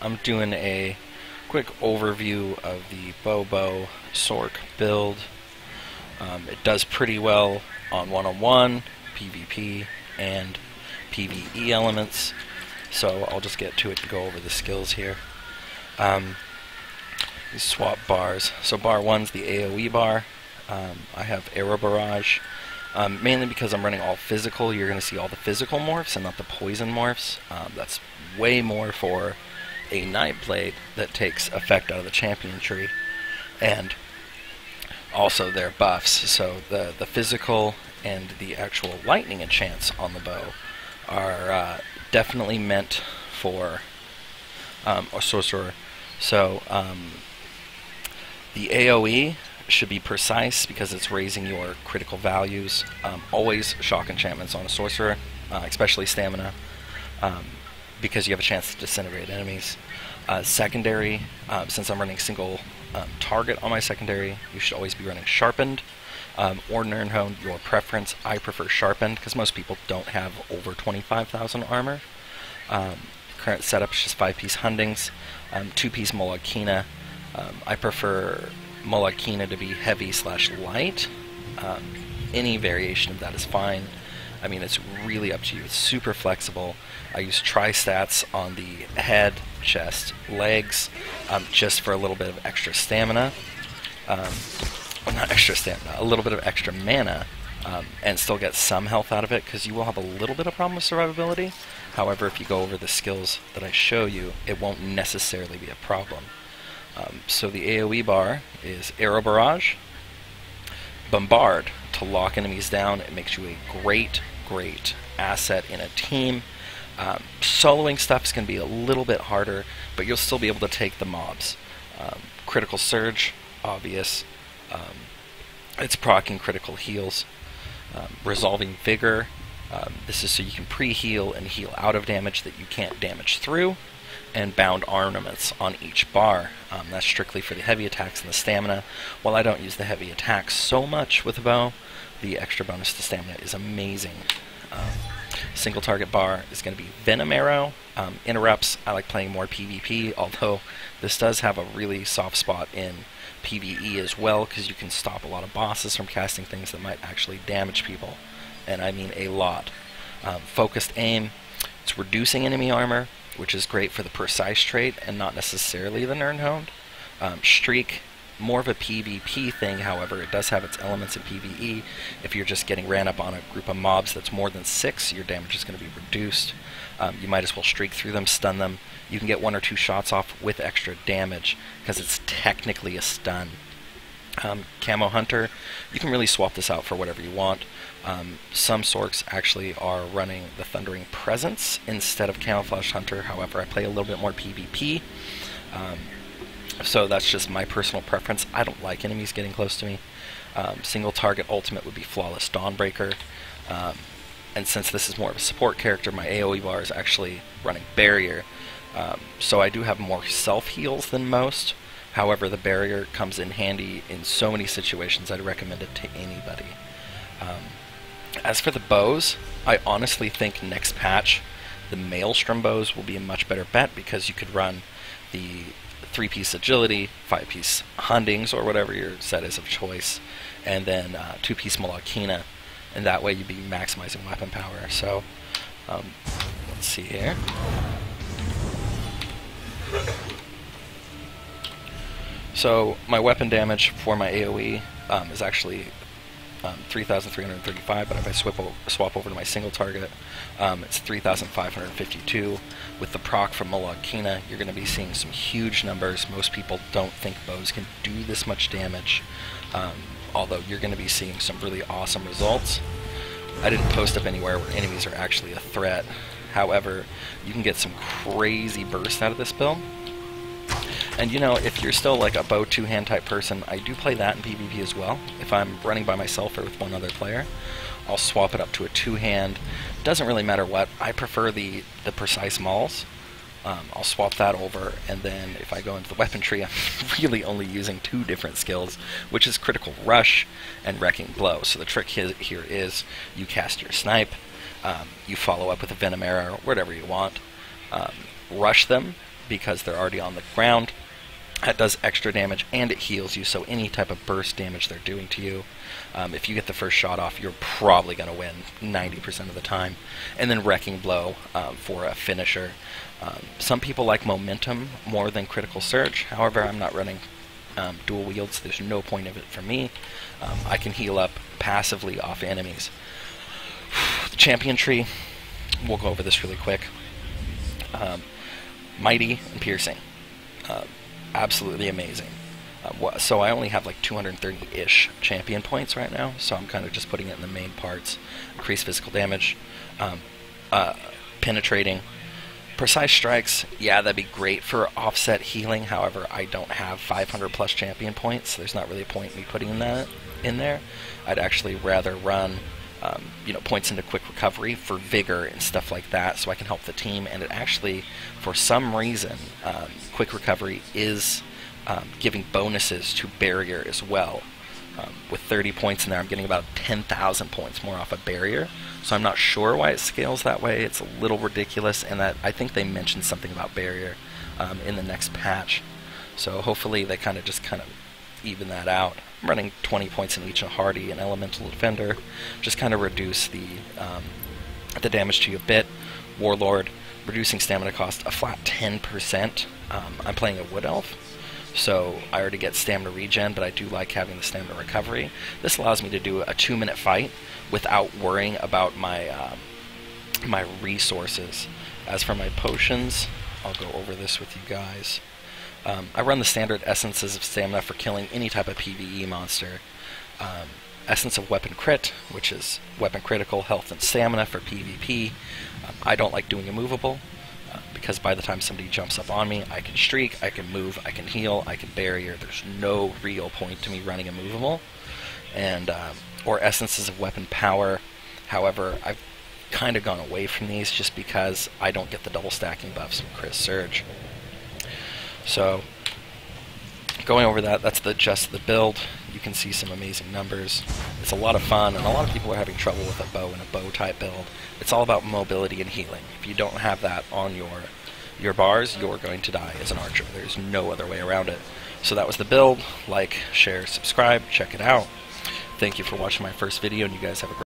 I'm doing a quick overview of the ESO Sorc build. It does pretty well on one-on-one, PvP, and PvE elements. So I'll just get to it and go over the skills here. Swap bars. So bar 1's the AoE bar. I have Arrow Barrage. Mainly because I'm running all physical, you're going to see all the physical morphs and not the poison morphs. That's way more for a Nightblade that takes effect out of the champion tree. And also their buffs. So the physical and the actual lightning enchants on the bow are definitely meant for a sorcerer. So the AoE should be precise because it's raising your critical values. Always shock enchantments on a sorcerer, especially stamina, because you have a chance to disintegrate enemies. Secondary, since I'm running single target on my secondary, you should always be running sharpened or Nirnhoned, your preference. I prefer sharpened because most people don't have over 25,000 armor. Current setup is just 5-piece Hundings, 2-piece Molag Kina. I prefer Molag Kina to be heavy/light. Any variation of that is fine. I mean, it's really up to you. It's super flexible. I use tri-stats on the head, chest, legs, just for a little bit of extra stamina. Well, not extra stamina, a little bit of extra mana, and still get some health out of it, because you will have a little bit of problem with survivability. However, if you go over the skills that I show you, it won't necessarily be a problem. So the AoE bar is Arrow Barrage, Bombard to lock enemies down. It makes you a great asset in a team. Soloing stuff is going to be a little bit harder, but you'll still be able to take the mobs. Critical Surge, obvious. It's proccing critical heals. Resolving Vigor. This is so you can pre-heal and heal out of damage that you can't damage through. And Bound Ornaments on each bar. That's strictly for the heavy attacks and the stamina. While I don't use the heavy attacks so much with a bow, the extra bonus to stamina is amazing. Single target bar is going to be Venom Arrow. Interrupts, I like playing more PvP, although this does have a really soft spot in PvE as well, because you can stop a lot of bosses from casting things that might actually damage people. And I mean a lot. Focused Aim, it's reducing enemy armor, which is great for the precise trait and not necessarily the Nirnhoned. Streak, more of a PvP thing, however, it does have its elements in PvE. If you're just getting ran up on a group of mobs that's more than 6, your damage is going to be reduced. You might as well streak through them, stun them. You can get 1 or 2 shots off with extra damage, because it's technically a stun. Camo Hunter, you can really swap this out for whatever you want. Some Sorcs actually are running the Thundering Presence instead of Camouflage Hunter. However, I play a little bit more PvP, so that's just my personal preference. I don't like enemies getting close to me. Single target ultimate would be Flawless Dawnbreaker, and since this is more of a support character, my AoE bar is actually running Barrier, so I do have more self-heals than most. However, the Barrier comes in handy in so many situations. I'd recommend it to anybody. As for the bows, I honestly think next patch the Maelstrom bows will be a much better bet, because you could run the 3-piece Agility, 5-piece Hundings, or whatever your set is of choice, and then 2-piece Molag Kina, and that way you'd be maximizing weapon power. So, let's see here. So my weapon damage for my AoE is actually 3,335, but if I swap over to my single target, it's 3,552. With the proc from Molag Kina, you're going to be seeing some huge numbers. Most people don't think bows can do this much damage, although you're going to be seeing some really awesome results. I didn't post up anywhere where enemies are actually a threat. However, you can get some crazy burst out of this build. And you know, if you're still like a bow 2-hand type person, I do play that in PvP as well. If I'm running by myself or with one other player, I'll swap it up to a 2-hand. Doesn't really matter what. I prefer the precise mauls. I'll swap that over, and then if I go into the weapon tree, I'm really only using 2 different skills, which is Critical Rush and Wrecking Blow. So the trick here is you cast your snipe, you follow up with a Venom Arrow, whatever you want, rush them, because they're already on the ground. That does extra damage, and it heals you, so any type of burst damage they're doing to you, if you get the first shot off, you're probably going to win 90% of the time. And then Wrecking Blow for a finisher. Some people like Momentum more than Critical Surge. However, I'm not running dual wields, so there's no point of it for me. I can heal up passively off enemies. The champion tree, we'll go over this really quick. Mighty and Piercing. Absolutely amazing. So I only have like 230-ish champion points right now, so I'm kind of just putting it in the main parts. Increased physical damage, penetrating, precise strikes. Yeah, that'd be great for offset healing. However, I don't have 500 plus champion points, so there's not really a point in me putting that in there. I'd actually rather run points into quick recovery for vigor and stuff like that, so I can help the team. And it actually, for some reason, quick recovery is giving bonuses to barrier as well. With 30 points in there, I'm getting about 10,000 points more off a barrier. So I'm not sure why it scales that way. It's a little ridiculous, and that I think they mentioned something about barrier in the next patch. So hopefully they kind of even that out. I'm running 20 points in each, a Hardy and Elemental Defender. Just kind of reduce the damage to you a bit. Warlord, reducing stamina cost a flat 10%. I'm playing a Wood Elf, so I already get stamina regen, but I do like having the stamina recovery. This allows me to do a 2-minute fight without worrying about my my resources. As for my potions, I'll go over this with you guys. I run the standard Essences of Stamina for killing any type of PvE monster. Essence of Weapon Crit, which is Weapon Critical, Health, and Stamina for PvP. I don't like doing Immovable, because by the time somebody jumps up on me, I can streak, I can move, I can heal, I can barrier. There's no real point to me running Immovable. And or Essences of Weapon Power. However, I've kind of gone away from these just because I don't get the double stacking buffs from Crit Surge. So, going over that, that's just the build. You can see some amazing numbers. It's a lot of fun, and a lot of people are having trouble with a bow and a bow type build. It's all about mobility and healing. If you don't have that on your bars, you're going to die as an archer. There's no other way around it. So that was the build. Like, share, subscribe, check it out. Thank you for watching my first video, and you guys have a great